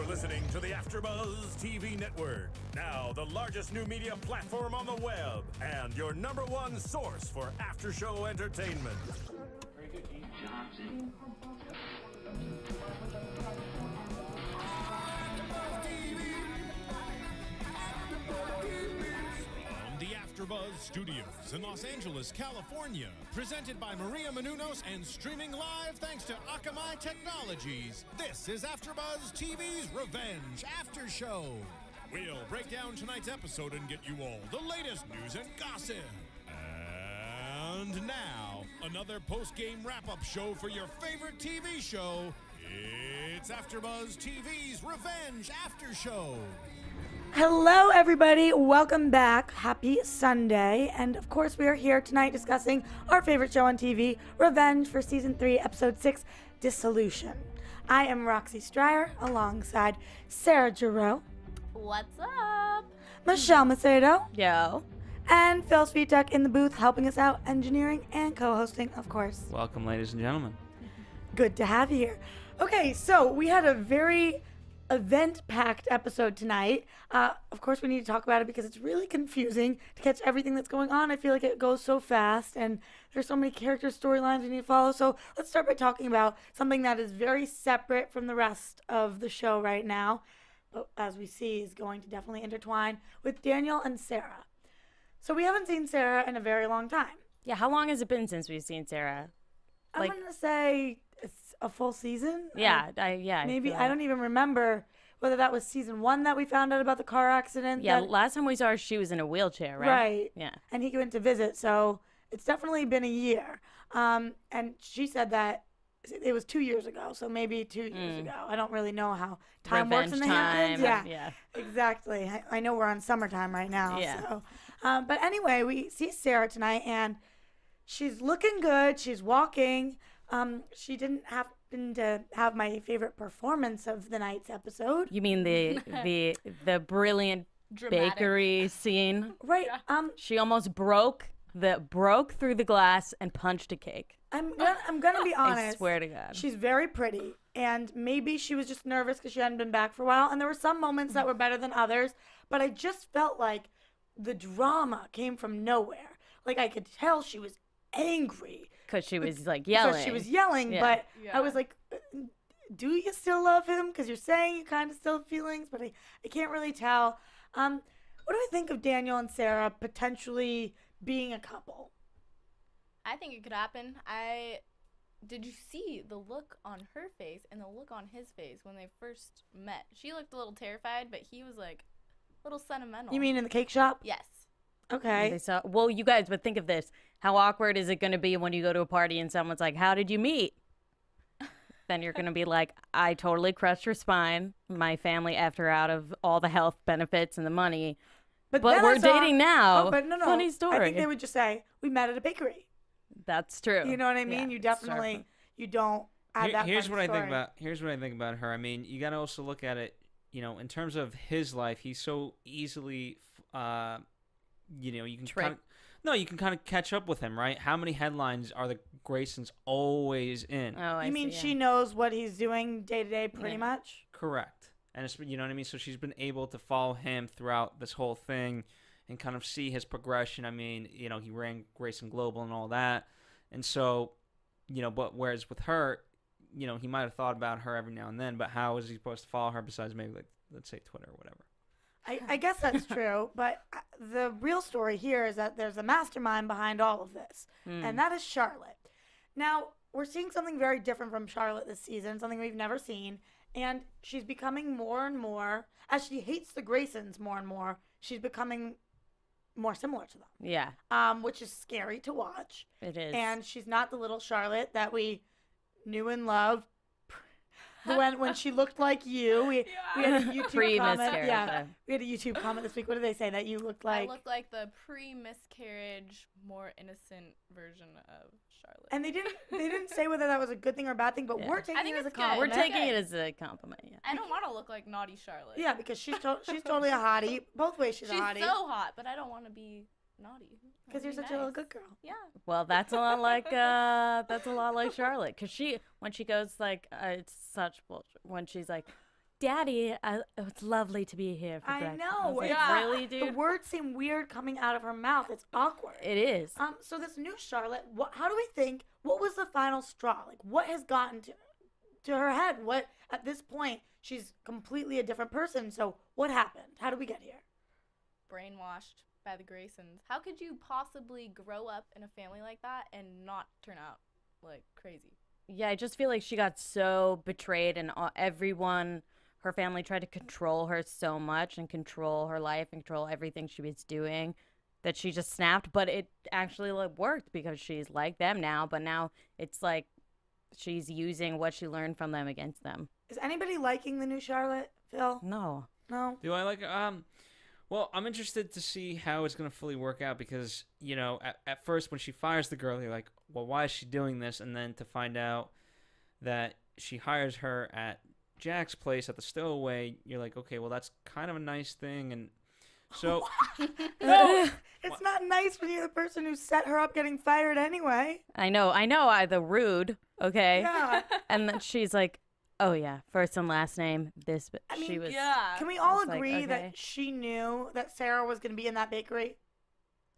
listening to the AFTERBUZZ TV network. Now, the largest new media platform on the web and your #1 source for after-show entertainment. From the AFTERBUZZ Studios in Los Angeles, California, presented by Maria Menounos and streaming live thanks to Akamai Technologies. This is AFTERBUZZ TV's Revenge After Show. We'll break down tonight's episode and get you all the latest news and gossip. And now, another post-game wrap-up show for your favorite TV show. It's AFTERBUZZ TV's Revenge After Show. Hello, everybody. Welcome back. Happy Sunday. And of course, we are here tonight discussing our favorite show on TV, Revenge, for Season 3, Episode 6, Dissolution. I am Roxy Striar alongside Sarah Giraud. What's up? Michelle Macedo. Yo. And Phil Svitek in the booth helping us out, engineering and co-hosting, of course. Welcome, ladies and gentlemen. Good to have you here. Okay, so we had a very event-packed episode tonight. Of course, we need to talk about it because it's really confusing to catch everything that's going on. I feel like it goes so fast, and there's so many character storylines we need to follow. So let's start by talking about something that is very separate from the rest of the show right now, but as we see is going to definitely intertwine with Daniel and Sarah. So we haven't seen Sarah in a very long time. Yeah, how long has it been since we've seen Sarah? I'm going to say it's a full season. Yeah, maybe I don't even remember whether that was season 1 that we found out about the car accident. Yeah, last time we saw her, she was in a wheelchair, right? Right. Yeah. And he went to visit, so it's definitely been a year. And she said that it was 2 years ago, so maybe 2 years ago. I don't really know how time works in the Hamptons. Yeah, exactly. I know we're on summertime right now. Yeah. So. But anyway, we see Sarah tonight, and she's looking good. She's walking. She didn't happen to have my favorite performance of the night's episode. You mean the brilliant bakery scene? Right. She almost broke through the glass and punched a cake. I'm gonna be honest. I swear to God. She's very pretty, and maybe she was just nervous because she hadn't been back for a while. And there were some moments that were better than others, but I just felt like the drama came from nowhere. Like I could tell she was angry because she was like yelling. Because she was yelling, but I was like, do you still love him? Because you're saying you kind of still have feelings, but I can't really tell. What do I think of Daniel and Sarah potentially being a couple? I think it could happen. Did you see the look on her face and the look on his face when they first met? She looked a little terrified, but he was like a little sentimental. You mean in the cake shop? Yes. Okay. Well, you guys, but think of this. How awkward is it going to be when you go to a party and someone's like, how did you meet? Then you're going to be like, I totally crushed her spine. My family effed her out of all the health benefits and the money. But we're dating now. Oh, but no. Funny story. I think they would just say, we met at a bakery. That's true. You know what I mean? Yeah, you definitely, you don't add that here's part of what the story. Here's what I think about her. I mean, you got to also look at it, in terms of his life. He's so easily, you can kind of catch up with him, right? How many headlines are the Graysons always in? Oh, I You mean see, she knows what he's doing day to day pretty much? Correct. And it's, you know what I mean? So she's been able to follow him throughout this whole thing and kind of see his progression. I mean, he ran Grayson Global and all that. And so, but whereas with her, he might have thought about her every now and then, but how is he supposed to follow her besides maybe, like, let's say Twitter or whatever? I guess that's true, but the real story here is that there's a mastermind behind all of this, and that is Charlotte. Now, we're seeing something very different from Charlotte this season, something we've never seen, and she's becoming more and more, as she hates the Graysons more and more, she's becoming more similar to them. Yeah. Which is scary to watch. It is. And she's not the little Charlotte that we knew and loved. When she looked like you, we had a YouTube comment. Yeah, we had a YouTube comment this week. What did they say that you looked like? I looked like the pre-miscarriage, more innocent version of Charlotte. And they didn't say whether that was a good thing or a bad thing, but we're taking it as a compliment. We're taking it as a compliment. Yeah. I don't want to look like naughty Charlotte. Yeah, because she's totally a hottie. Both ways she's a hottie. She's so hot, but I don't want to be naughty. Because you're such a little good girl. Yeah. Well, that's a lot like Charlotte. Because when she goes like, it's such bullshit. When she's like, Daddy, it's lovely to be here for I breakfast. know. I was like, Yeah. really, The dude? words seem weird coming out of her mouth. It's awkward. It is. So this new Charlotte, how do we think, what was the final straw? Like, what has gotten to her head? What, at this point, she's completely a different person. So what happened? How did we get here? Brainwashed by the Graysons. How could you possibly grow up in a family like that and not turn out like crazy? Yeah, I just feel like she got so betrayed, and everyone, her family tried to control her so much and control her life and control everything she was doing that she just snapped. But it actually worked because she's like them now. But now it's like she's using what she learned from them against them. Is anybody liking the new Charlotte, Phil? No. No? Do I like well, I'm interested to see how it's going to fully work out because, you know, at first when she fires the girl, you're like, well, why is she doing this? And then to find out that she hires her at Jack's place at the Stowaway, you're like, okay, well, that's kind of a nice thing. And so... No, it's not nice when you're the person who set her up getting fired anyway. I know, the rude, okay? Yeah. And then she's like, oh, yeah, first and last name, this, I mean, she was... Yeah. Can we all It's like, agree okay. that she knew that Sarah was going to be in that bakery?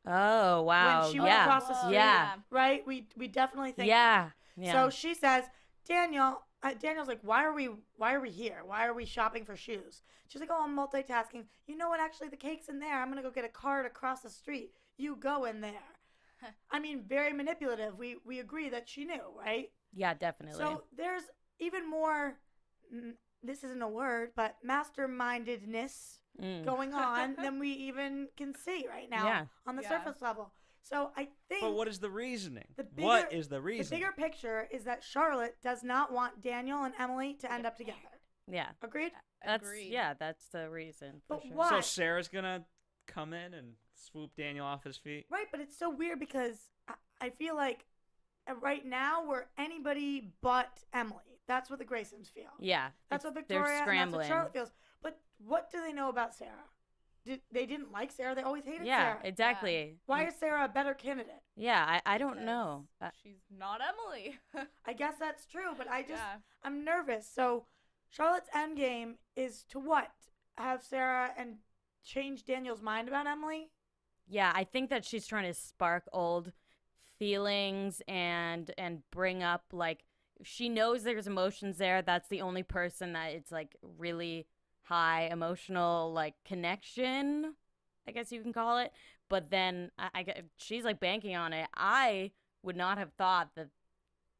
Oh, wow, When she went yeah. across the street, Yeah. right? We definitely think. Yeah. Yeah. So she says, Daniel. Daniel's like, why are we here? Why are we shopping for shoes? She's like, oh, I'm multitasking. You know what? Actually, the cake's in there. I'm gonna go get a card across the street. You go in there. I mean, very manipulative. We agree that she knew, right? Yeah, definitely. So there's even more. This isn't a word, but mastermindedness going on than we even can see right now Yeah. on the Yeah. surface level. So I think. But what is the reasoning? What is the the reason? bigger picture is that Charlotte does not want Daniel and Emily to end up together. yeah. Agreed? That's Agreed. yeah, that's the reason. For But sure. why? So Sarah's going to come in and swoop Daniel off his feet? Right, but it's so weird because I feel like right now we're anybody but Emily. That's what the Graysons feel. Yeah. That's it's- what they're Victoria and that's scrambling. what Charlotte feels. But what do they know about Sarah? They didn't like Sarah. They always hated Yeah, Sarah. exactly. Why is Sarah a better candidate? Yeah, I don't know. Because she's not Emily. I guess that's true, but Yeah. I'm nervous. So Charlotte's endgame is to what? Have Sarah and change Daniel's mind about Emily? Yeah, I think that she's trying to spark old feelings and bring up like she knows there's emotions there. That's the only person that it's like really high emotional like connection, I guess you can call it. But then she's like banking on it. I would not have thought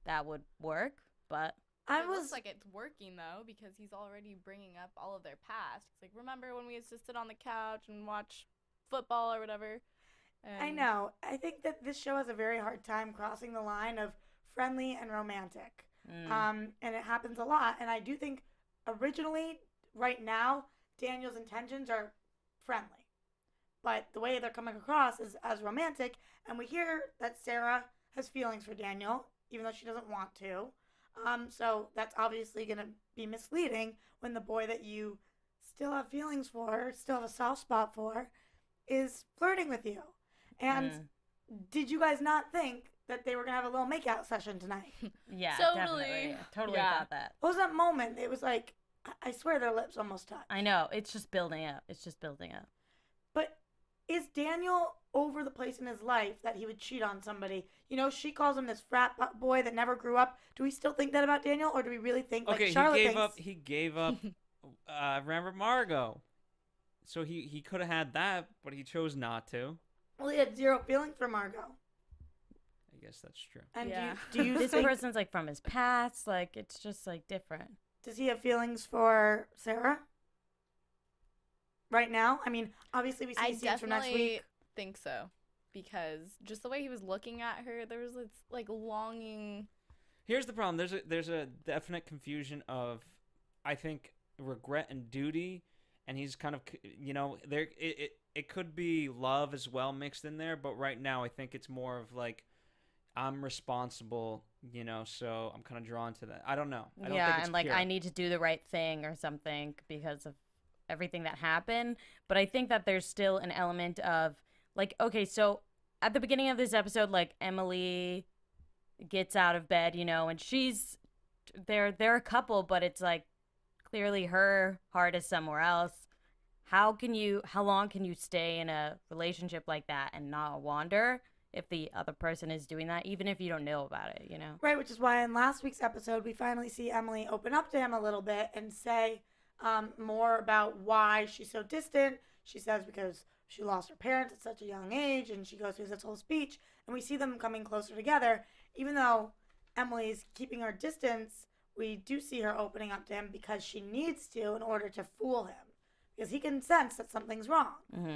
that would work, but I It was looks like it's working though because he's already bringing up all of their past. It's like, remember when we used to sit on the couch and watch football or whatever? I know. I think that this show has a very hard time crossing the line of friendly and romantic. And it happens a lot. And I do think originally, right now, Daniel's intentions are friendly. But the way they're coming across is as romantic. And we hear that Sarah has feelings for Daniel, even though she doesn't want to. So that's obviously going to be misleading when the boy that you still have feelings for, still have a soft spot for, is flirting with you. And did you guys not think that they were going to have a little makeout session tonight? yeah, Totally. definitely. Totally Yeah. thought that. What was that moment? It was like, I swear their lips almost touched. I know. It's just building up. But is Daniel over the place in his life that he would cheat on somebody? You know, she calls him this frat boy that never grew up. Do we still think that about Daniel, or do we really think like Okay, Charlotte he gave up remember Margot. So he could have had that, but he chose not to. Well, he had zero feelings for Margot. I guess that's true. And Yeah. do you This think, person's like from his past. Like it's just like different. does he have feelings for Sarah? Right now? I mean, obviously we see I scenes from next definitely week. think so because just the way he was looking at her, there was this like longing. Here's the problem. There's a definite confusion of, I think, regret and duty, and he's kind of, you know, there it could be love as well mixed in there, but right now I think it's more of like, I'm responsible, you know, so I'm kind of drawn to that. I don't know. I don't think it's and like pure. I need to do the right thing or something because of everything that happened. But I think that there's still an element of like, okay, so at the beginning of this episode, like Emily gets out of bed, you know, and they're a couple, but it's like Clearly her heart is somewhere else. How long can you stay in a relationship like that and not wander if the other person is doing that, even if you don't know about it, you know? Right, which is why in last week's episode, we finally see Emily open up to him a little bit and say more about why she's so distant. She says because she lost her parents at such a young age, and she goes through this whole speech, and we see them coming closer together. Even though Emily's keeping her distance, we do see her opening up to him because she needs to in order to fool him. Because he can sense that something's wrong.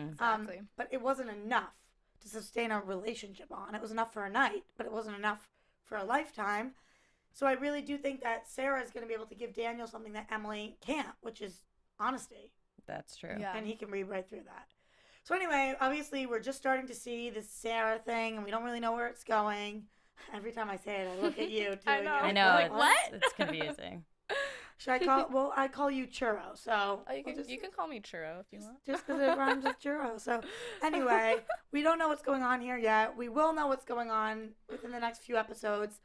Exactly. But it wasn't enough to sustain a relationship on. It was enough for a night, but it wasn't enough for a lifetime. So I really do think that Sarah is going to be able to give Daniel something that Emily can't, which is honesty. That's true. Yeah. And he can read right through that. So anyway, obviously we're just starting to see this Sarah thing, and we don't really know where it's going. Every time I say it, I look at you too. I know. I know. Like, it's, what? It's confusing. Should I call? Well, I call you Churro. So Oh, you can call me Churro if you want. just because it rhymes with Churro. So anyway, we don't know what's going on here yet. We will know what's going on within the next few episodes.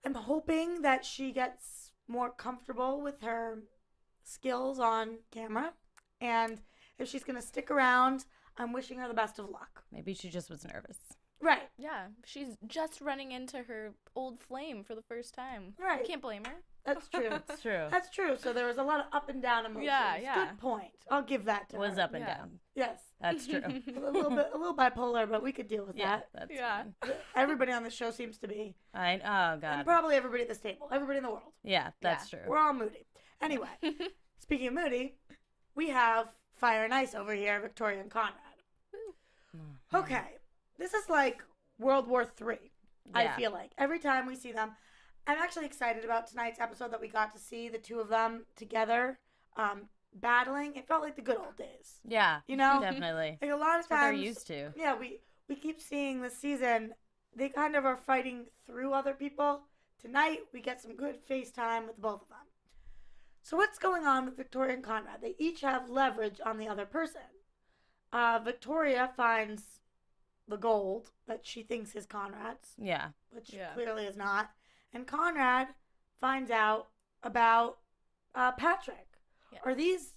I'm hoping that she gets more comfortable with her skills on camera, and if she's gonna stick around, I'm wishing her the best of luck. Maybe she just was nervous. Right. Yeah, she's just running into her old flame for the first time. Right. You can't blame her. That's true. It's true. That's true. So there was a lot of up and down emotions. Yeah. Good point. I'll give that to It was her. up and Yeah. down. Yes. That's true. A little bipolar, but we could deal with Yeah, that. that's Yeah. fine. Everybody on the show seems to be. Oh, And God. probably everybody at this table. Everybody in the world. Yeah, that's Yeah. true. We're all moody. Anyway, speaking of moody, we have Fire and Ice over here, Victoria and Conrad. Okay. This is like World War III, I Yeah. feel like. Every time we see them. I'm actually excited about tonight's episode that we got to see the two of them together battling. It felt like the good old days. Yeah, You know? definitely. Like a lot of That's what they're times. used to. Yeah, we keep seeing this season, they kind of are fighting through other people. Tonight, we get some good FaceTime with both of them. So what's going on with Victoria and Conrad? They each have leverage on the other person. Victoria finds the gold that she thinks is Conrad's, Yeah. which Yeah. clearly is not. And Conrad finds out about Patrick. Yeah. Are these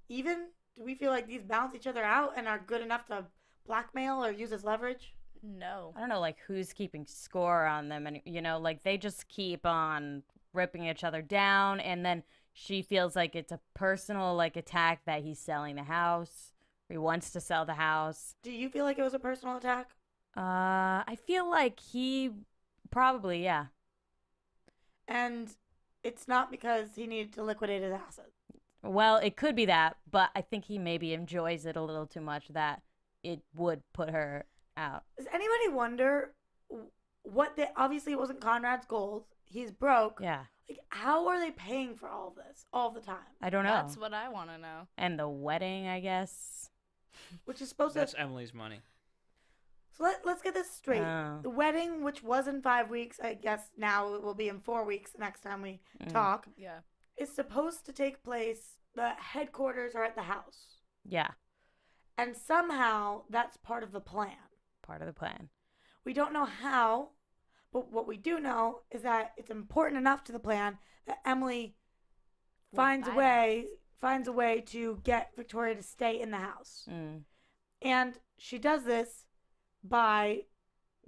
even? Do we feel like these balance each other out and are good enough to blackmail or use as leverage? No. I don't know, like, who's keeping score on them. And, you know, like, they just keep on ripping each other down. And then she feels like it's a personal, like, attack that he's selling the house. Or he wants to sell the house. Do you feel like it was a personal attack? I feel like he probably, yeah. And it's not because he needed to liquidate his assets. Well, it could be that, but I think he maybe enjoys it a little too much that it would put her out. Does anybody wonder what they obviously it wasn't Conrad's gold. He's broke. Yeah. Like how are they paying for all of this all the time? I don't know. That's what I want to know. And the wedding, I guess. Which is supposed That's to Emily's money. So let's get this straight. Oh. The wedding, which was in 5 weeks, I guess now it will be in 4 weeks the next time we talk, Yeah. is supposed to take place. The headquarters are at the house. Yeah. And somehow that's part of the plan. Part of the plan. We don't know how, but what we do know is that it's important enough to the plan that Emily finds a way to get Victoria to stay in the house. Mm. And she does this by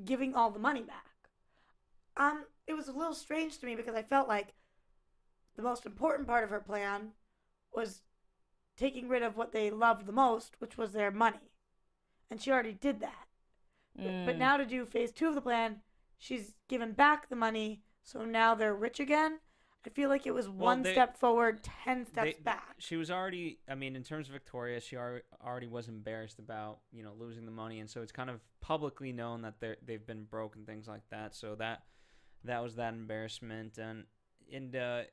giving all the money back. It was a little strange to me because I felt like the most important part of her plan was taking rid of what they loved the most, which was their money. And she already did that. But now to do phase 2 of the plan, she's given back the money, so now they're rich again. I feel like it was one step forward, 10 steps back. She was already, I mean, in terms of Victoria, she already was embarrassed about, losing the money. And so it's kind of publicly known that they've been broke and things like that. So that was that embarrassment. And it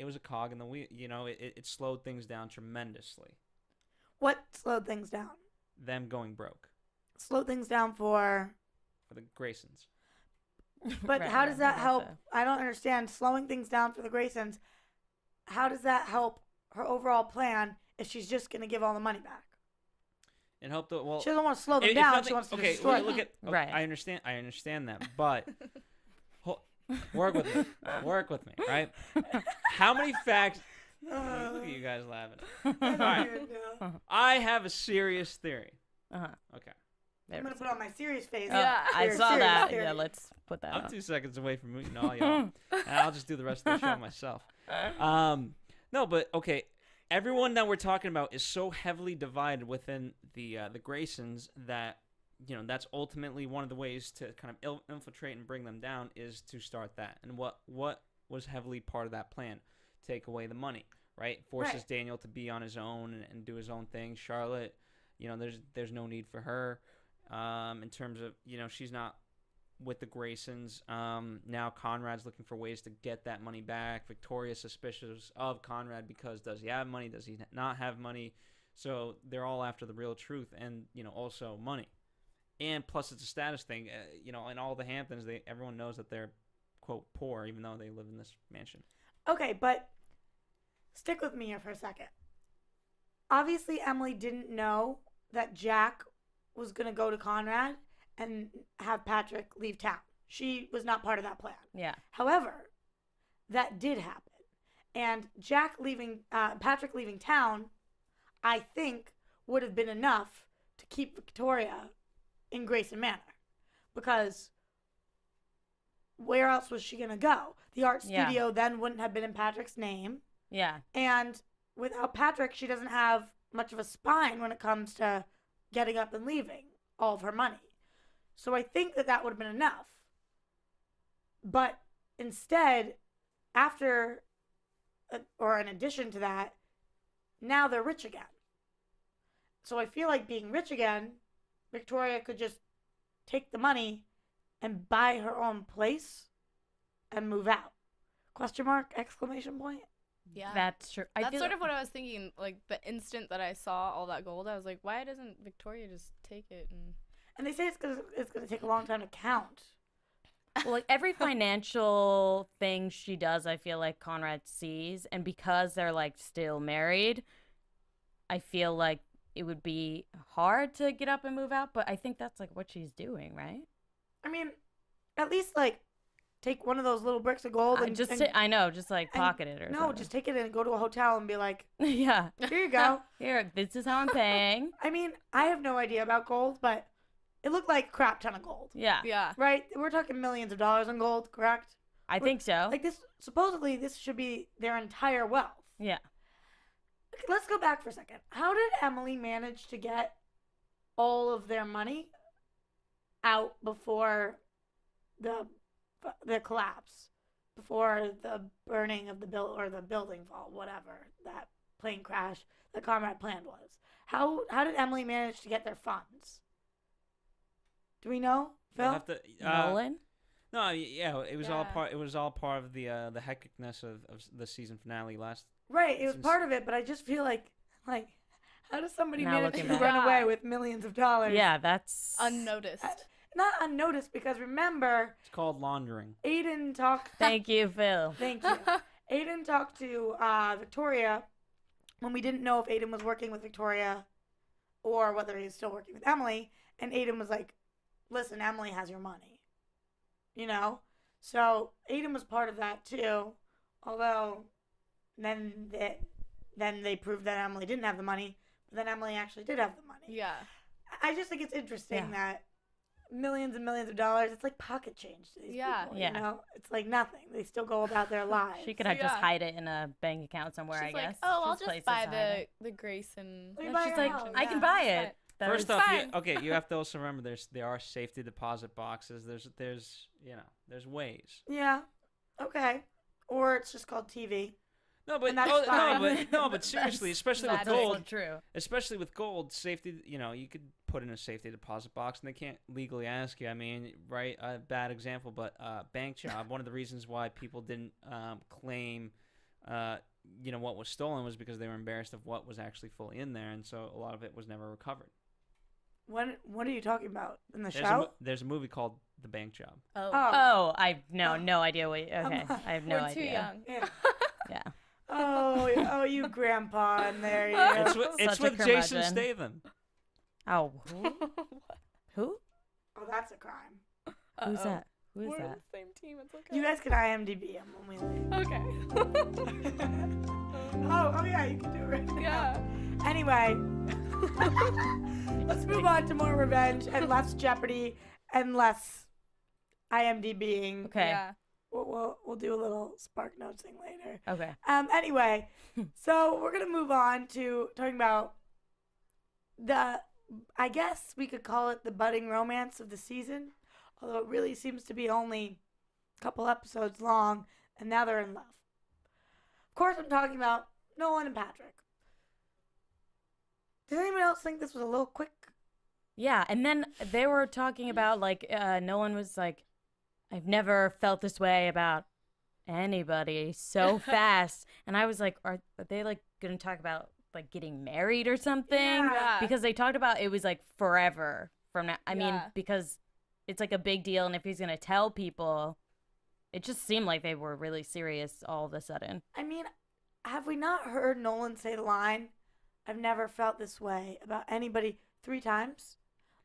was a cog in the wheel. It slowed things down tremendously. What slowed things down? Them going broke. Slowed things down for the Graysons. But Right, how does that I help? guess I don't understand. Slowing things down for the Graysons, how does that help her overall plan if she's just going to give all the money back? It helped. Well, She doesn't want to slow them if down. nothing- She wants to okay, destroy look them. at. Right. I understand that, but Work with me. Work with me, right? How many facts? Look at you guys laughing. All right. I have a serious theory. Uh-huh. Okay. I'm going to put on my serious face. Yeah. I saw Serious that. theory. Yeah, let's put that I'm on. 2 seconds away from meeting all y'all. And I'll just do the rest of the show myself. No, but okay. Everyone that we're talking about is so heavily divided within the Graysons that, you know, that's ultimately one of the ways to kind of infiltrate and bring them down is to start that. And what was heavily part of that plan? Take away the money, right? Forces Right. Daniel to be on his own and do his own thing. Charlotte, you know, there's no need for her in terms of, you know, she's not with the Graysons. Now Conrad's looking for ways to get that money back. Victoria's suspicious of Conrad because does he have money? Does he not have money? So they're all after the real truth and, you know, also money. And plus it's a status thing. You know, in all the Hamptons, everyone knows that they're, quote, poor, even though they live in this mansion. Okay, but stick with me here for a second. Obviously, Emily didn't know that Jack was going to go to Conrad and have Patrick leave town. She was not part of that plan. Yeah. However, that did happen. And Patrick leaving town, I think, would have been enough to keep Victoria in Grayson Manor. Because where else was she going to go? The art studio then wouldn't have been in Patrick's name. Yeah. And without Patrick, she doesn't have much of a spine when it comes to getting up and leaving all of her money. So I think that would have been enough. But instead, after, or in addition to that, now they're rich again. So I feel like being rich again, Victoria could just take the money and buy her own place and move out. Question mark, exclamation point. Yeah. That's true. I That's feel sort of what I was thinking. Like, the instant that I saw all that gold, I was like, why doesn't Victoria just take it? And they say it's gonna take a long time to count. well, like every financial thing she does, I feel like Conrad sees, and because they're like still married, I feel like it would be hard to get up and move out. But I think that's like what she's doing, right? I mean, at least like take one of those little bricks of gold and I know, just like and- pocket it or no, something. just take it and go to a hotel and be like, yeah. here you go. Here, this is how I'm paying. I mean, I have no idea about gold, but it looked like a crap ton of gold, Yeah. Yeah. right? We're talking millions of dollars in gold, correct? I think so. Like this, supposedly this should be their entire wealth. Yeah. Okay, let's go back for a second. How did Emily manage to get all of their money out before the collapse, before the burning of the building fall, whatever that plane crash that Conrad planned was? How did Emily manage to get their funds? Do we know, Phil? We'll have to, Nolan? No, yeah, it was all Yeah. part. It was all part of the hecticness of the season finale last. Right, it was Since- part of it, but I just feel like how does somebody Now manage to looking back. run Yeah. away with millions of dollars? Yeah, that's Unnoticed. Not unnoticed, because remember, It's called laundering. Aiden talked. Thank you, Phil. Thank you. Aiden talked to Victoria when we didn't know if Aiden was working with Victoria or whether he was still working with Emily. And Aiden was like, listen, Emily has your money. You know? So Aiden was part of that too. Although then they proved that Emily didn't have the money. But then Emily actually did have the money. Yeah. I just think it's interesting Yeah. that millions and millions of dollars, it's like pocket change to these Yeah. people, Yeah. you know? It's like nothing. They still go about their lives. She could have just Yeah. hide it in a bank account somewhere, She's I like, guess. oh, I'll Just just places buy to hide it. the Grayson. Will you And buy she's your like, house? I can Yeah. buy It's it. fine. That First was- off, fine. you have to also remember there are safety deposit boxes. There's ways. Yeah. Okay. Or it's just called TV. No, but And that's no, fine. but seriously, especially with that is That's gold, so true. especially with gold, safety. You know, you could put in a safety deposit box, and they can't legally ask you. I mean, right? A bad example, but bank job. One of the reasons why people didn't claim, what was stolen was because they were embarrassed of what was actually fully in there, and so a lot of it was never recovered. What are you talking about? In the There's show? there's a movie called The Bank Job. Oh. Oh, I no idea what. Okay, I have no We're idea. too young. Yeah. Yeah. Oh, you grandpa in there, you. It's Such a with Jason curmudgeon. Statham. Oh, who? Oh, that's a crime. Who's Uh-oh. that? Who is We're on that? the same team. It's okay. You guys can IMDb him when we leave. Okay. Oh yeah, you can do it right now. Yeah. Anyway, let's move on to more revenge and less Jeopardy and less IMDbing. Okay. Yeah. We'll do a little Spark Notes thing later. Okay. Anyway, so we're gonna move on to talking about I guess we could call it the budding romance of the season, although it really seems to be only a couple episodes long, and now they're in love. Of course, I'm talking about Nolan and Patrick. Does anyone else think this was a little quick? Yeah, and then they were talking about, like, Nolan was like, I've never felt this way about anybody so fast. And I was like, are they, like, going to talk about, like, getting married or something? Yeah. Because they talked about it was, like, forever from now. I mean, Yeah. because it's, like, a big deal. And if he's going to tell people, it just seemed like they were really serious all of a sudden. I mean, have we not heard Nolan say the line, I've never felt this way about anybody 3 times?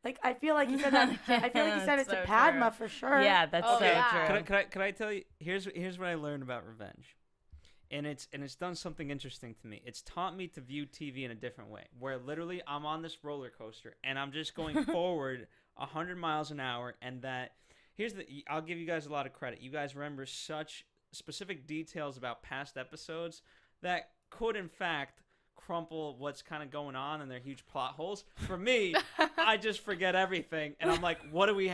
Like, I feel like he said that. I feel like he said it That's to so Padma true. for sure. Yeah, that's Oh, so yeah. true. Can I tell you? Here's what I learned about revenge, and it's done something interesting to me. It's taught me to view TV in a different way, where literally I'm on this roller coaster and I'm just going forward 100 miles an hour, and that I'll give you guys a lot of credit. You guys remember such specific details about past episodes that could in fact crumple what's kind of going on and their huge plot holes. For me, I just forget everything and I'm like, what do we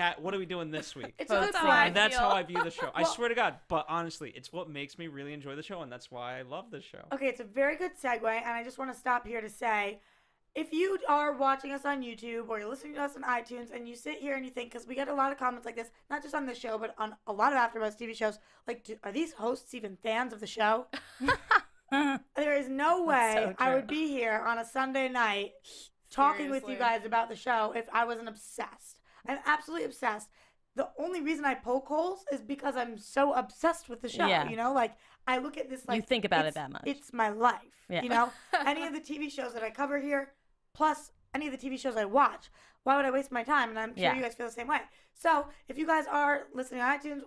doing this week? It's Well, a good that's sign. And that's how feel. I view the show. I Well- swear to God. But honestly, it's what makes me really enjoy the show, and that's why I love this show. Okay, it's a very good segue, and I just want to stop here to say, if you are watching us on YouTube or you're listening to us on iTunes and you sit here and you think, because we get a lot of comments like this, not just on this show, but on a lot of AfterBuzz TV shows, like, are these hosts even fans of the show? There is no way so I true. would be here on a Sunday night talking with you Seriously. guys about the show if I wasn't obsessed. I'm absolutely obsessed. The only reason I poke holes is because I'm so obsessed with the show. Yeah. You know, like, I look at this like You think about it it's- that much. It's my life. Yeah. You know, any of the TV shows that I cover here, plus any of the TV shows I watch. Why would I waste my time? And I'm sure Yeah. you guys feel the same way. So if you guys are listening on iTunes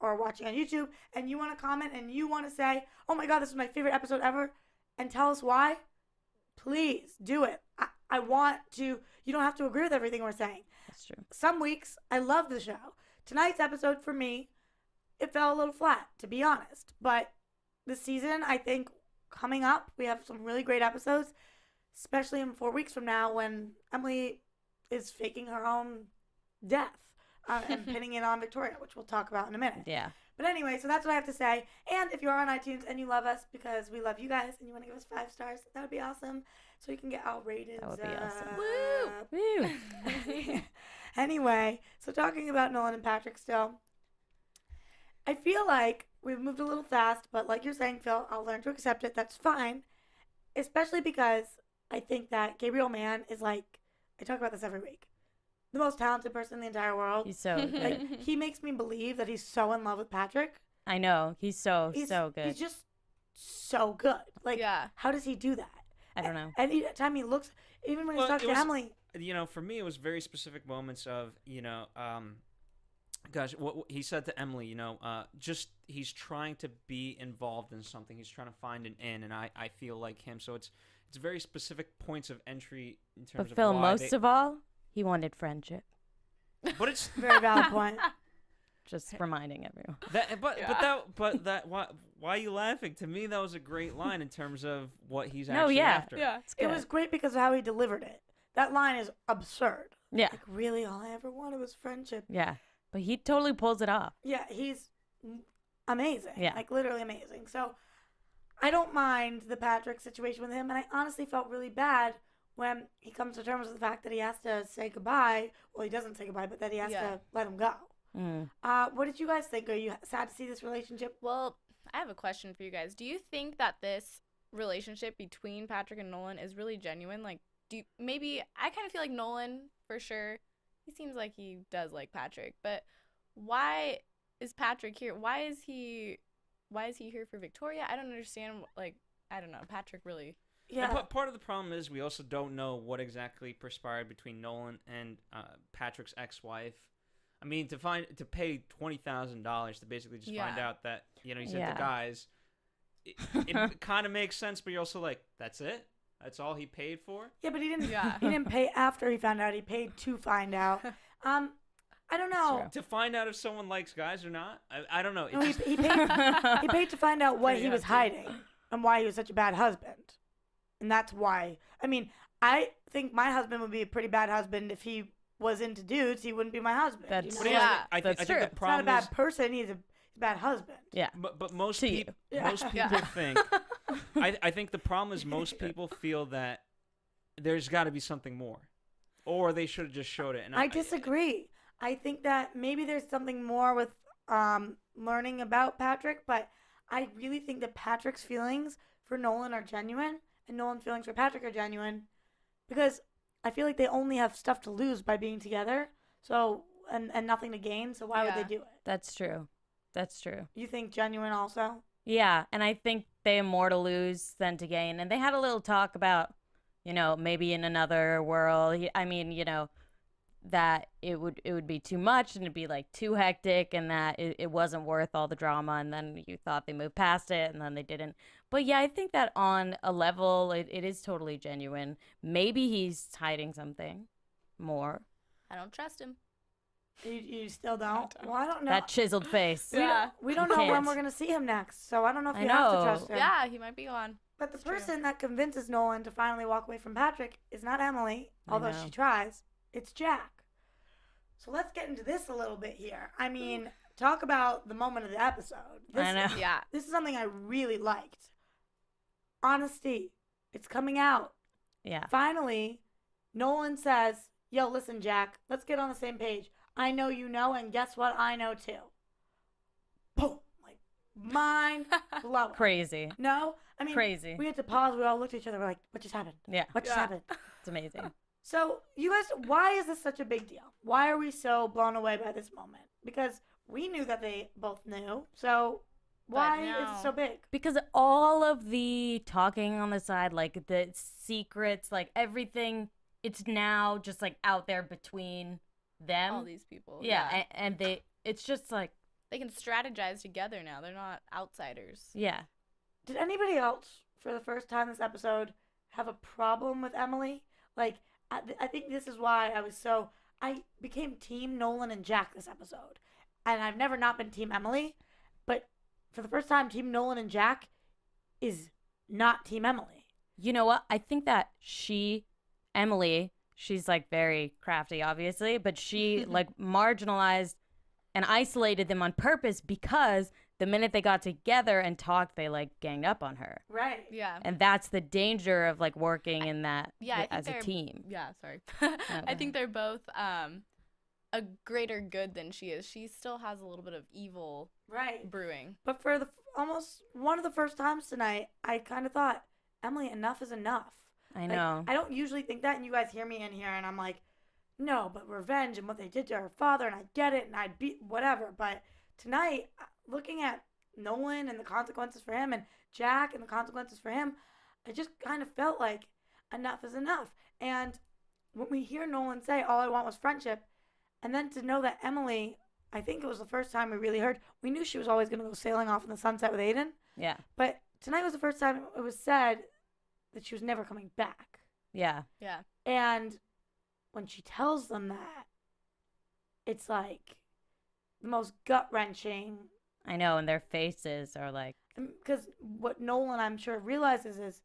or watching on YouTube and you want to comment and you want to say, oh my God, this is my favorite episode ever, and tell us why, please do it. I want to, you don't have to agree with everything we're saying. That's true. Some weeks I love the show. Tonight's episode for me, it fell a little flat, to be honest. But this season, I think coming up, we have some really great episodes, especially in 4 weeks from now when Emily is faking her own death and pinning it on Victoria, which we'll talk about in a minute. Yeah. But anyway, so that's what I have to say. And if you're on iTunes and you love us because we love you guys and you want to give us 5 stars, that would be awesome. So you can get our ratings. That would be awesome. up. Woo. Anyway, so talking about Nolan and Patrick still, I feel like we've moved a little fast, but like you're saying, Phil, I'll learn to accept it. That's fine. Especially because I think that Gabriel Mann is like, I talk about this every week, the most talented person in the entire world. He's so good. Like, he makes me believe that he's so in love with Patrick. I know. He's so He's good. He's just so good. Like, Yeah. how does he do that? I don't know. Anytime he looks, even when he's Well, talking it to was- Emily, For me, it was very specific moments of, gosh, what he said to Emily, just he's trying to be involved in something. He's trying to find an in, and I feel like him. So it's very specific points of entry in terms But of Phil, why most of all, he wanted friendship. But it's very valid point. Just reminding everyone. why are you laughing? To me, that was a great line in terms of what he's No, actually yeah. after. Yeah. It's It good. was great because of how he delivered it. That line is absurd. Yeah. Like, really, all I ever wanted was friendship. Yeah. But he totally pulls it off. Yeah, he's amazing. Yeah. Like, literally amazing. So, I don't mind the Patrick situation with him, and I honestly felt really bad when he comes to terms with the fact that he has to say goodbye. Well, he doesn't say goodbye, but that he has Yeah. to let him go. Mm. What did you guys think? Are you sad to see this relationship? Well, I have a question for you guys. Do you think that this relationship between Patrick and Nolan is really genuine? Like, maybe I kind of feel like Nolan, for sure, he seems like he does like Patrick, but why is Patrick here? Why is he here for Victoria? I don't understand. Like, I don't know. Patrick really. Yeah. And part of the problem is we also don't know what exactly perspired between Nolan and Patrick's ex-wife. I mean, to pay $20,000 to basically just find Yeah. out that he's into Yeah. guys, it kind of makes sense. But you're also like, that's it. That's all he paid for. Yeah, but he didn't. Yeah. He didn't pay after he found out. He paid to find out. I don't know. To find out if someone likes guys or not. I don't know. No, he paid. He paid to find out what he was hiding and why he was such a bad husband, and that's why. I mean, I think my husband would be a pretty bad husband if he was into dudes. He wouldn't be my husband. That's you know? Yeah. I That's think true. the It's He's not a problem bad is, person. He's a bad husband. Yeah. but most To you. people, Yeah. most people Yeah. think. I think the problem is most people feel that there's got to be something more, or they should have just showed it. And I disagree. I think that maybe there's something more with learning about Patrick, but I really think that Patrick's feelings for Nolan are genuine, and Nolan's feelings for Patrick are genuine, because I feel like they only have stuff to lose by being together, so and nothing to gain. So why would Yeah. they do it? That's true. That's true. You think genuine also? Yeah, and I think they have more to lose than to gain. And they had a little talk about, maybe in another world. I mean, that it would be too much and it'd be like too hectic, and that it wasn't worth all the drama. And then you thought they moved past it, and then they didn't. But yeah, I think that on a level, it is totally genuine. Maybe he's hiding something more. I don't trust him. You still don't? Well, I don't know. That chiseled face. Yeah. We don't know when Can't. we're gonna see him next, so I don't know if I you have to know. trust him. Yeah, he might be gone. But the It's true. person that convinces Nolan to finally walk away from Patrick is not Emily, although know. she tries. It's Jack. So let's get into this a little bit here. I mean, talk about the moment of the episode. I know. Yeah. This is something I really liked. Honesty. It's coming out. Yeah. Finally, Nolan says, yo, listen, Jack, let's get on the same page. I know you know, and guess what? I know too. Boom. Like, mind blowing. Crazy. No? I mean, Crazy. we had to pause. We all looked at each other. We're like, what just happened? Yeah. What just Yeah. happened? It's amazing. So, you guys, why is this such a big deal? Why are we so blown away by this moment? Because we knew that they both knew. So, why is now- it so big? Because all of the talking on the side, like the secrets, like everything, it's now just like out there between them. All these people. Yeah. And it's just like, They can strategize together now. They're not outsiders. yeah. Did anybody else, for the first time this episode, have a problem with Emily? Like, I think this is why I became Team Nolan and Jack this episode. And I've never not been Team Emily, but for the first time, Team Nolan and Jack is not Team Emily. You know what? I think that Emily, she's like very crafty, obviously, but she like marginalized and isolated them on purpose because the minute they got together and talked, they like ganged up on her. Right. Yeah. And that's the danger of like working in that Yeah, I think as a they're- team. Yeah, sorry. go I ahead. think they're both a greater good than she is. She still has a little bit of evil Right. brewing. But for almost one of the first times tonight, I kind of thought, Emily, enough is enough. I Like, know. I don't usually think that, and you guys hear me in here, and I'm like, no, but revenge and what they did to her father, and I get it, and I'd be whatever. But tonight, looking at Nolan and the consequences for him, and Jack and the consequences for him, I just kind of felt like enough is enough. And when we hear Nolan say, all I want was friendship, and then to know that Emily, I think it was the first time we really heard, we knew she was always going to go sailing off in the sunset with Aiden, Yeah. but tonight was the first time it was said that she was never coming back. Yeah. Yeah. And when she tells them that, it's like the most gut-wrenching. I know. And their faces are like, Because what Nolan, I'm sure, realizes is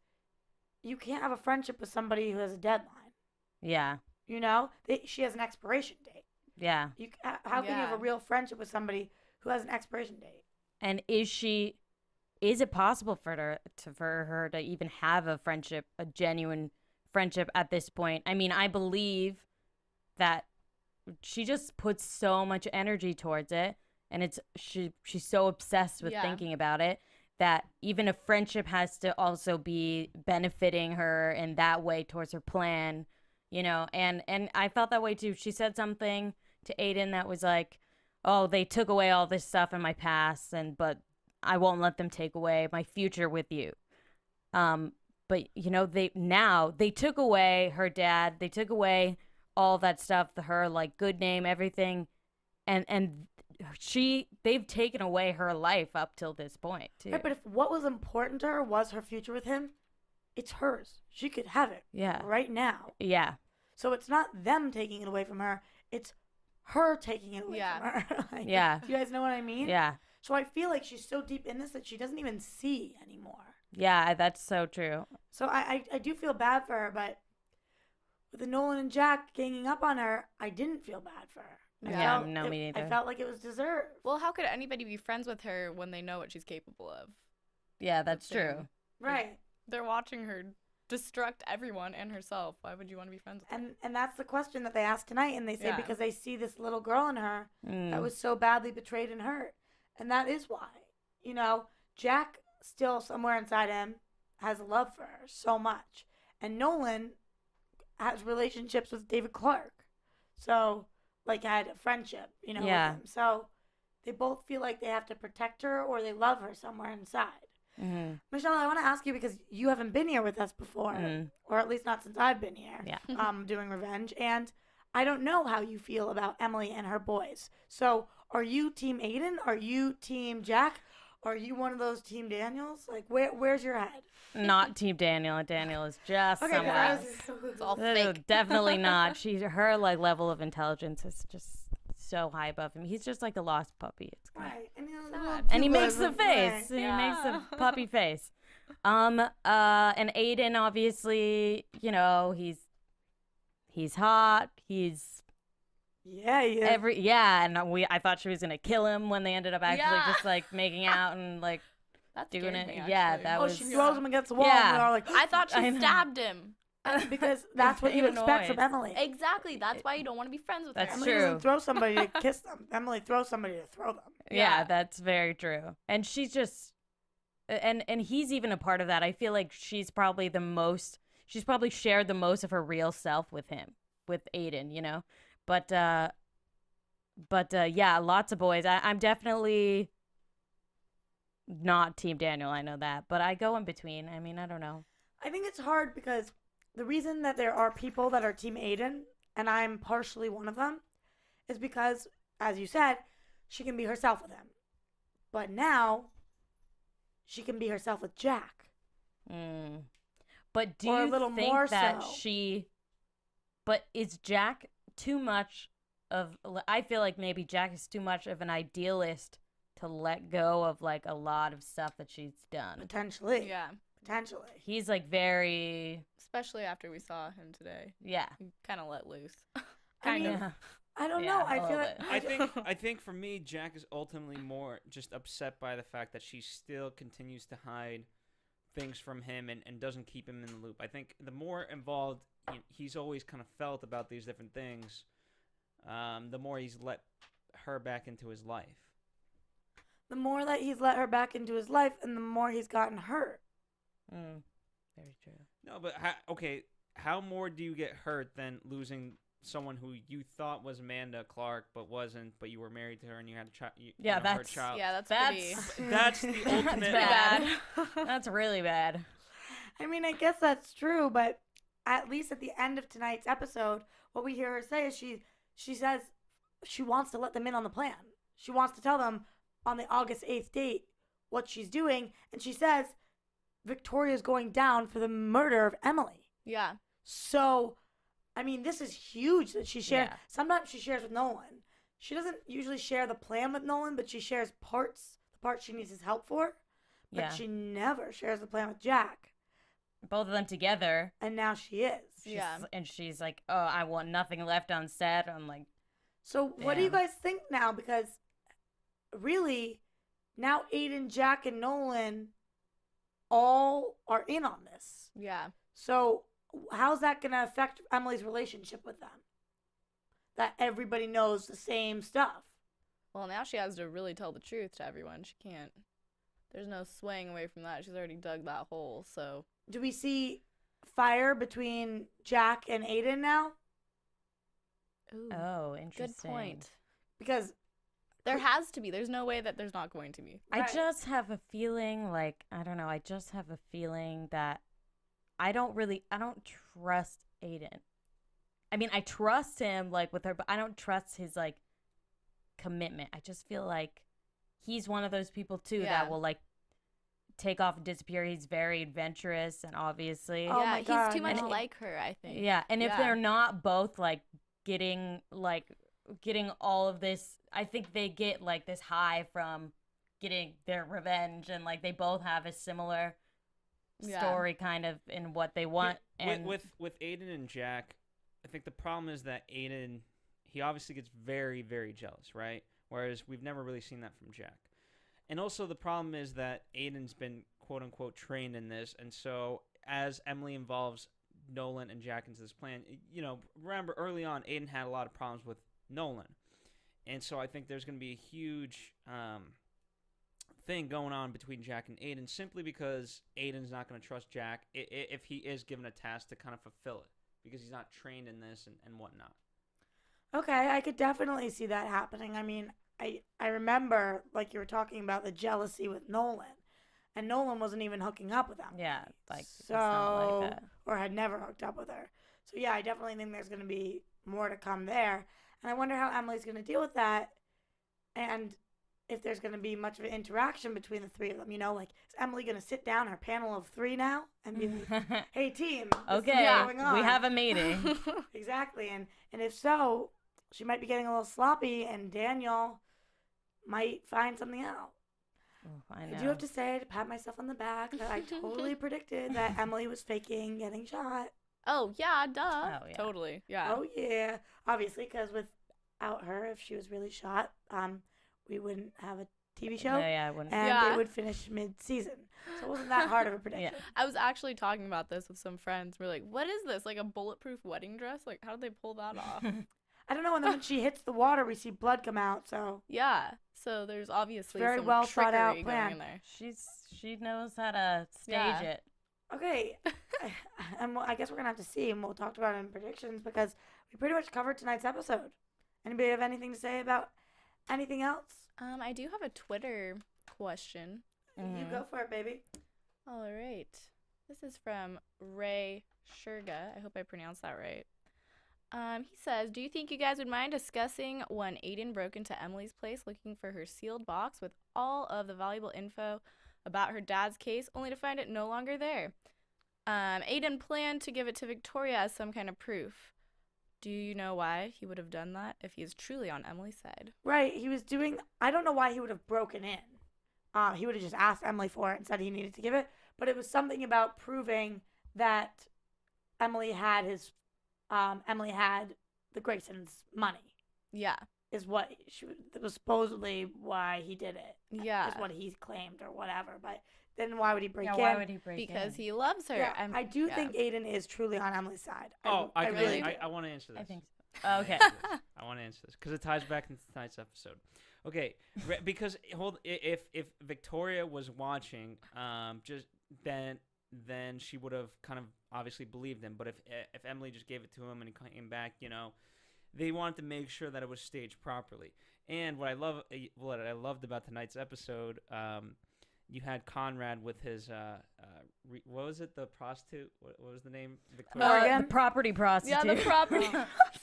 you can't have a friendship with somebody who has a deadline. yeah. You know? She has an expiration date. Yeah. How can you have Yeah. a real friendship with somebody who has an expiration date? And is it possible for her to even have a friendship, a genuine friendship at this point? I mean, I believe that she just puts so much energy towards it, and she's so obsessed with Yeah. thinking about it that even a friendship has to also be benefiting her in that way towards her plan, and I felt that way too. She said something to Aiden that was like, oh, they took away all this stuff in my past, but I won't let them take away my future with you. But they took away her dad. They took away all that stuff, her like good name, everything. and they've taken away her life up till this point too. Right, but if what was important to her was her future with him, it's hers. She could have it right now. Yeah. So it's not them taking it away from her. It's her taking it away from her. Like, Yeah. do you guys know what I mean? Yeah. So I feel like she's so deep in this that she doesn't even see anymore. Yeah, that's so true. So I do feel bad for her, but with the Nolan and Jack ganging up on her, I didn't feel bad for her. Yeah, no, me neither. I felt like it was deserved. Well, how could anybody be friends with her when they know what she's capable of? Yeah, that's true. Right. They're watching her destruct everyone and herself. Why would you want to be friends with her? And that's the question that they asked tonight, and they say because they see this little girl in her that was so badly betrayed and hurt. And that is why. You know, Jack still somewhere inside him has a love for her so much. And Nolan has relationships with David Clark. So, like, had a friendship, you know, with him. So they both feel like they have to protect her or they love her somewhere inside. Mm-hmm. Michelle, I want to ask you because you haven't been here with us before, or at least not since I've been here, doing Revenge, and I don't know how you feel about Emily and her boys. So, are you Team Aiden? Are you Team Jack? Are you one of those Team Daniels? Like, where's your head? Not Team Daniel. Daniel is just somewhere else. It's all fake. Definitely not. Her like level of intelligence is just so high above him. He's just like a lost puppy. It's great. Right, And he makes the face. Right. He makes the puppy face. And Aiden, obviously, you know, he's hot. He's he is. and I thought she was gonna kill him when they ended up actually just like making out and like That's doing it. me, Yeah, actually. that was. She throws him against the wall, Yeah. and they're all like, I thought I she know. stabbed him. because that's what you Even expect from annoyed. Emily. Exactly. That's why you don't want to be friends with That's her. Emily true. doesn't throw somebody to kiss them. Emily throws somebody to throw them. Yeah, Yeah. that's very true. And she's just, and he's even a part of that. I feel like she's probably shared the most of her real self with him, with Aiden, you know? But yeah, lots of boys. I'm definitely not Team Daniel, I know that, but I go in between. I mean, I don't know. I think it's hard because the reason that there are people that are Team Aiden, and I'm partially one of them, is because, as you said, she can be herself with him. But now, she can be herself with Jack. But do Or a you little think more that so. but is Jack too much of, I feel like maybe Jack is too much of an idealist to let go of like a lot of stuff that she's done. Potentially. Yeah. Potentially. He's like very, Especially after we saw him today. yeah. He kind of let loose. I kind mean, of. Yeah. I don't Yeah, know. a I feel little like bit. I think for me, Jack is ultimately more just upset by the fact that she still continues to hide things from him and doesn't keep him in the loop. I think the more involved he's always kind of felt about these different things, the more he's let her back into his life. the more that he's let her back into his life, and the more he's gotten hurt. Very true. No, but how more do you get hurt than losing someone who you thought was Amanda Clark but wasn't, but you were married to her and you had a child? Yeah, her that's- child. Yeah, that's pretty. That's the ultimate. That's bad. That's really bad. I mean, I guess that's true, but at least at the end of tonight's episode, what we hear her say is she says she wants to let them in on the plan. She wants to tell them on the August 8th date what she's doing, and she says Victoria's going down for the murder of Emily. Yeah. So, I mean, this is huge that she shared. Yeah. Sometimes she shares with Nolan. She doesn't usually share the plan with Nolan, but she shares the parts she needs his help for. But Yeah. she never shares the plan with Jack. Both of them together. And now she is. Yeah. And she's like, oh, I want nothing left unsaid. I'm like, So what do you Damn. guys think now? Because really, now Aiden, Jack, and Nolan all are in on this. Yeah. So how's that going to affect Emily's relationship with them? That everybody knows the same stuff. Well, now she has to really tell the truth to everyone. She can't. There's no swaying away from that. She's already dug that hole, so. Do we see fire between Jack and Aiden now? Ooh, oh, good interesting. point. Because There has to be. There's no way that there's not going to be. I Right. just have a feeling like, I don't know, I just have a feeling that I don't trust Aiden. I mean, I trust him like with her, but I don't trust his like commitment. I just feel like he's one of those people too Yeah. that will like take off and disappear. He's very adventurous, and obviously, Oh yeah, my God. he's too much And- like her, I think. yeah. And if Yeah. they're not both like getting all of this, I think they get like this high from getting their revenge, and like they both have a similar Yeah. story kind of in what they want. And With Aiden and Jack, I think the problem is that Aiden, he obviously gets very, very jealous, right? Whereas we've never really seen that from Jack. And also the problem is that Aiden's been quote unquote trained in this, and so as Emily involves Nolan and Jack into this plan, you know, remember early on Aiden had a lot of problems with Nolan, and so I think there's going to be a huge thing going on between Jack and Aiden, simply because Aiden's not going to trust Jack if he is given a task to kind of fulfill it, because he's not trained in this and whatnot. Okay, I could definitely see that happening. I mean, I remember, like you were talking about, the jealousy with Nolan. And Nolan wasn't even hooking up with Emily. yeah, like it's So, not like that. or had never hooked up with her. So, yeah, I definitely think there's going to be more to come there. And I wonder how Emily's going to deal with that. And if there's going to be much of an interaction between the three of them. You know, like, is Emily going to sit down her panel of 3 now and be like, hey, team, this is Okay, what's going on? we have a meeting. Exactly. And if so, she might be getting a little sloppy, and Daniel might find something out. Oh, I I know. do have to say, to pat myself on the back, that I totally predicted that Emily was faking getting shot. Oh, yeah, duh. Oh, yeah. Totally. Yeah. Oh, yeah. Obviously, because without her, if she was really shot, we wouldn't have a TV show. No, yeah, I wouldn't. And Yeah. it would finish mid-season. So it wasn't that hard of a prediction. Yeah. I was actually talking about this with some friends. We're like, what is this? Like a bulletproof wedding dress? Like, how did they pull that off? I don't know. And then when she hits the water, we see blood come out. So Yeah. So there's obviously Very some well thought out trickery plan. going in there. She knows how to stage Yeah. it. okay. And I guess we're going to have to see, and we'll talk about it in predictions, because we pretty much covered tonight's episode. Anybody have anything to say about anything else? I do have a Twitter question. You go for it, baby. All right. This is from Ray Shurga. I hope I pronounced that right. He says, do you think you guys would mind discussing when Aiden broke into Emily's place looking for her sealed box with all of the valuable info about her dad's case, only to find it no longer there? Aiden planned to give it to Victoria as some kind of proof. Do you know why he would have done that if he is truly on Emily's side? Right. He was doing, I don't know why he would have broken in. He would have just asked Emily for it and said he needed to give it. But it was something about proving that Emily had the Graysons' money. Yeah. Is what that was supposedly why he did it. Yeah. Is what he claimed or whatever. But then why would he break Yeah, in? why would he break Because in? he loves her. Yeah, I'm- I do yeah. think Aiden is truly on Emily's side. I really do. I want to answer this. I think so. Oh, okay. I want to answer this because it ties back into tonight's episode. Okay, because if Victoria was watching, just then she would have kind of obviously believed him. But if Emily just gave it to him and he came back, you know, they wanted to make sure that it was staged properly. And what I loved about tonight's episode, you had Conrad with his what was it? The prostitute? What was the name? Morgan? The property prostitute. Yeah, the property.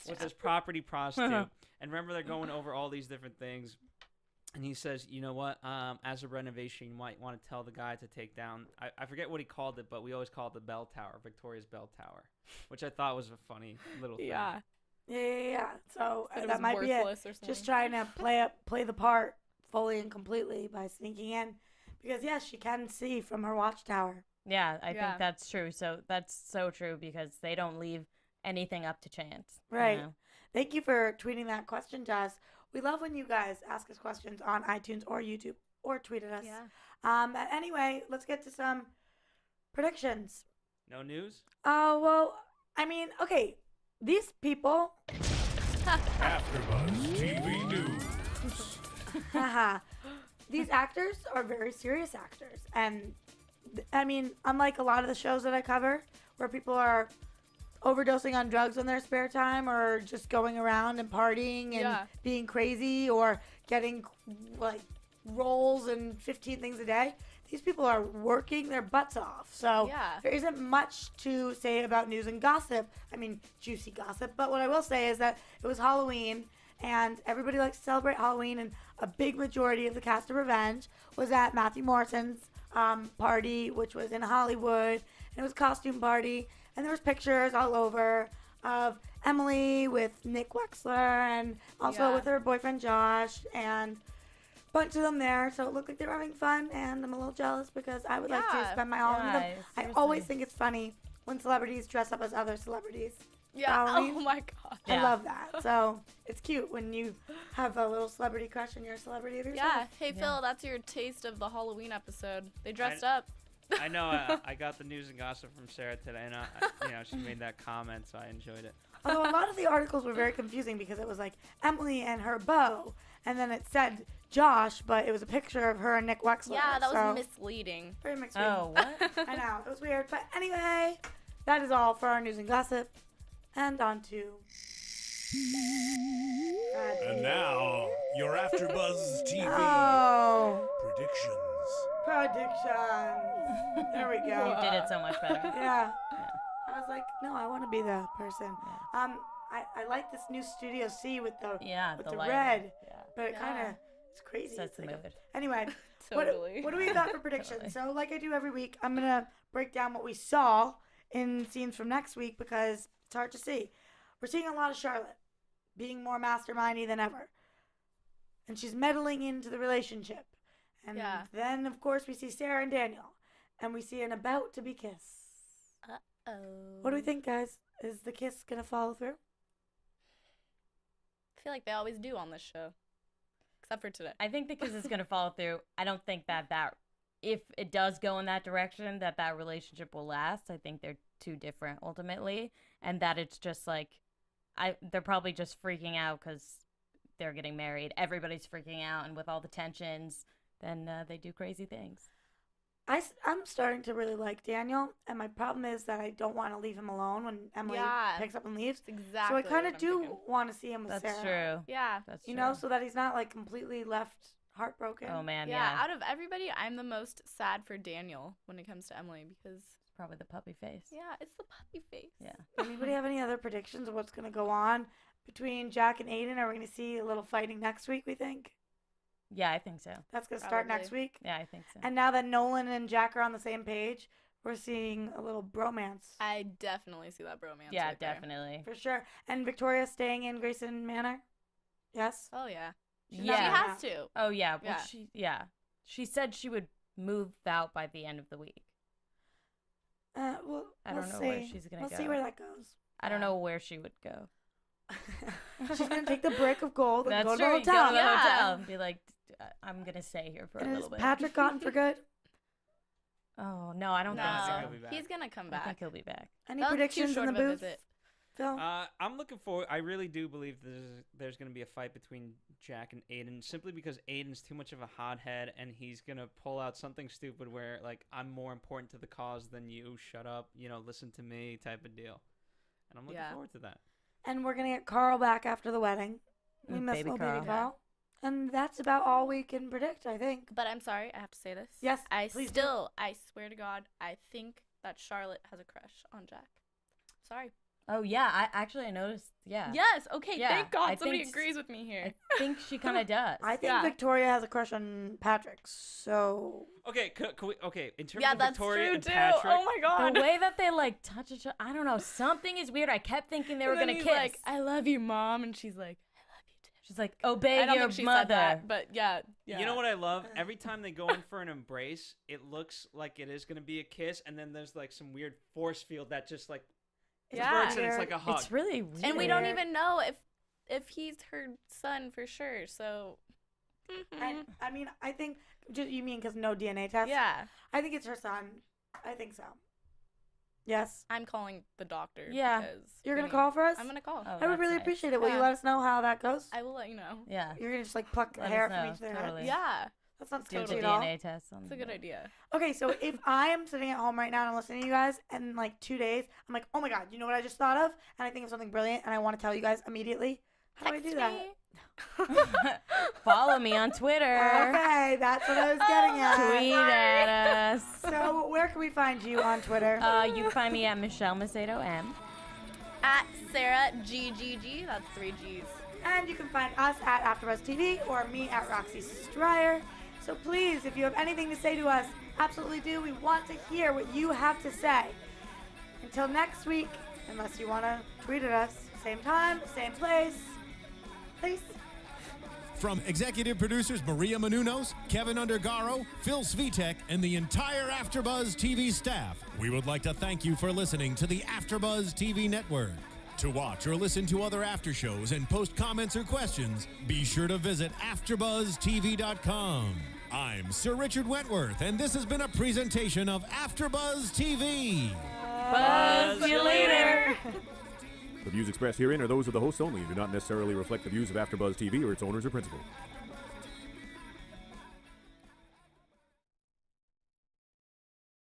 With his property prostitute. And remember, they're going over all these different things. And he says, you know what? As a renovation, you might want to tell the guy to take down. I forget what he called it, but we always call it the bell tower, Victoria's bell tower, which I thought was a funny little thing. Yeah. Yeah. So Said it that was might be it. worthless or something. Just trying to play the part fully and completely by sneaking in, because yes, she can see from her watchtower. Yeah, I Yeah. think that's true. So that's so true because they don't leave anything up to chance. you Right. know? Thank you for tweeting that question to us. We love when you guys ask us questions on iTunes or YouTube or tweet at us. Yeah. Anyway, let's get to some predictions. No news? Oh, well, I mean, okay, these people, AfterBuzz TV News. haha, these actors are very serious actors. And, I mean, unlike a lot of the shows that I cover, where people are overdosing on drugs in their spare time or just going around and partying and Yeah. being crazy or getting, like, roles and 15 things a day, these people are working their butts off. So Yeah. there isn't much to say about news and gossip. I mean, juicy gossip. But what I will say is that it was Halloween, And everybody likes to celebrate Halloween, and a big majority of the cast of Revenge was at Matthew Morrison's party, which was in Hollywood, and it was a costume party, and there was pictures all over of Emily with Nick Wexler, and also with her boyfriend Josh, and a bunch of them there, so it looked like they were having fun, and I'm a little jealous because I would like to spend my Halloween with them. I always think it's funny when celebrities dress up as other celebrities. Yeah. Halloween. Oh my god. I love that. So it's cute when you have a little celebrity crush and you're a celebrity of yourself. Yeah. Hey Phil, that's your taste of the Halloween episode. They dressed up. I know. I got the news and gossip from Sarah today, and she made that comment, so I enjoyed it. Although a lot of the articles were very confusing because it was like Emily and her beau, and then it said Josh, but it was a picture of her and Nick Wexler. Yeah, that was misleading. Very mixed. Oh, what? I know, it was weird. But anyway, that is all for our news and gossip. And on to... And now, your AfterBuzz TV predictions. There we go. You did it so much better. Yeah. I was like, no, I want to be the person. I like this new Studio C with the the light. red, Yeah. but it kind of it's crazy. Sets It's the like mood. anyway, Totally. what do we got for predictions? So like I do every week, I'm gonna break down what we saw in scenes from next week because it's hard to see. We're seeing a lot of Charlotte being more mastermindy than ever, and she's meddling into the relationship. And then of course we see Sarah and Daniel, and we see an about to be kiss. Uh-oh. What do we think, guys? Is the kiss gonna follow through? I feel like they always do on this show. Except for today. I think the kiss is going to follow through. I don't think that if it does go in that direction, that relationship will last. I think they're too different ultimately. And that it's just like, they're probably just freaking out because they're getting married. Everybody's freaking out. And with all the tensions, then they do crazy things. I'm starting to really like Daniel, and my problem is that I don't want to leave him alone when Emily picks up and leaves. That's exactly. So I kind of do want to see him with Sarah. That's true. Yeah. That's true. You know, so that he's not like completely left heartbroken. Oh man, Yeah. Out of everybody, I'm the most sad for Daniel when it comes to Emily because probably the puppy face. Yeah, it's the puppy face. Yeah. Anybody have any other predictions of what's going to go on between Jack and Aiden? Are we going to see a little fighting next week? We think. Yeah, I think so. That's going to start next week. Yeah, I think so. And now that Nolan and Jack are on the same page, we're seeing a little bromance. I definitely see that bromance. Yeah, right there. definitely. For sure. And Victoria staying in Grayson Manor? Yes? Oh, yeah. Yeah. She has to. Oh, yeah. Well, Yeah. She said she would move out by the end of the week. Well, I don't know where she's going to go. We'll see where that goes. I don't know where she would go. She's going to take the brick of gold and That's go to true. the Go to hotel. the hotel and be like, I'm going to stay here for a And little is bit. Patrick gone for good? Oh, no, I don't No, think so. he'll be back. he's gonna come I back. think he'll be back. Any That was too predictions in short the of a booth? visit. Phil? I'm looking forward. I really do believe there's going to be a fight between Jack and Aiden, simply because Aiden's too much of a hothead, and he's going to pull out something stupid where, like, I'm more important to the cause than you. Shut up. Listen to me type of deal. And I'm looking forward to that. And we're going to get Carl back after the wedding. We miss Baby little Carl. baby Carl. And that's about all we can predict, I think. But I'm sorry, I have to say this. Yes, I please do. I swear to God, I think that Charlotte has a crush on Jack. Sorry. Oh, yeah. I noticed. Yeah. Yes. Okay. Yeah, Thank God I somebody think agrees with me here. I think she kind of does. I think Yeah. Victoria has a crush on Patrick, so... Okay, in terms Yeah, of that's Victoria true and too. Patrick, Oh my God. The way that they, like, touch each other, I don't know. Something is weird. I kept thinking they were And then going to he's kiss. like, I love you, Mom, and she's like, I love you too. She's like, obey I don't your think she mother. said that, but yeah. You know what I love? Every time they go in for an embrace, it looks like it is going to be a kiss, and then there's like some weird force field that just like works, and it's like a hug. It's really weird. And we don't even know if he's her son for sure. So. I mean, I think... You mean because no DNA test? Yeah. I think it's her son. I think so. Yes? I'm calling the doctor. Yeah. Because You're going to call for us? I'm gonna call. Oh, I would that's really nice. appreciate it. Will you Yeah. let us know how that goes? I will let you know. Yeah. You're going to just like pluck Let hair us from know, each of their totally. heads? Yeah. That's not Do the sketchy at all. DNA test. It's a good idea. Okay, so if I am sitting at home right now and I'm listening to you guys, and in like 2 days, I'm like, oh my God, you know what I just thought of? And I think of something brilliant, and I want to tell you guys immediately. How do I do that? Follow me on Twitter. Okay, that's what I was getting at. Tweet at us. So where can we find you on Twitter? You can find me at Michelle Macedo M. At Sarah GGG. That's 3 G's. And you can find us at AfterBuzz TV or me at Roxy Striar. So please, if you have anything to say to us, absolutely do. We want to hear what you have to say. Until next week, unless you want to tweet at us, same time, same place. Peace. From executive producers Maria Menounos, Kevin Undergaro, Phil Svitek, and the entire AfterBuzz TV staff, we would like to thank you for listening to the AfterBuzz TV network. To watch or listen to other after shows and post comments or questions, be sure to visit AfterBuzzTV.com. I'm Sir Richard Wentworth, and this has been a presentation of AfterBuzz TV. Buzz you later. The views expressed herein are those of the hosts only and do not necessarily reflect the views of AfterBuzz TV or its owners or principals.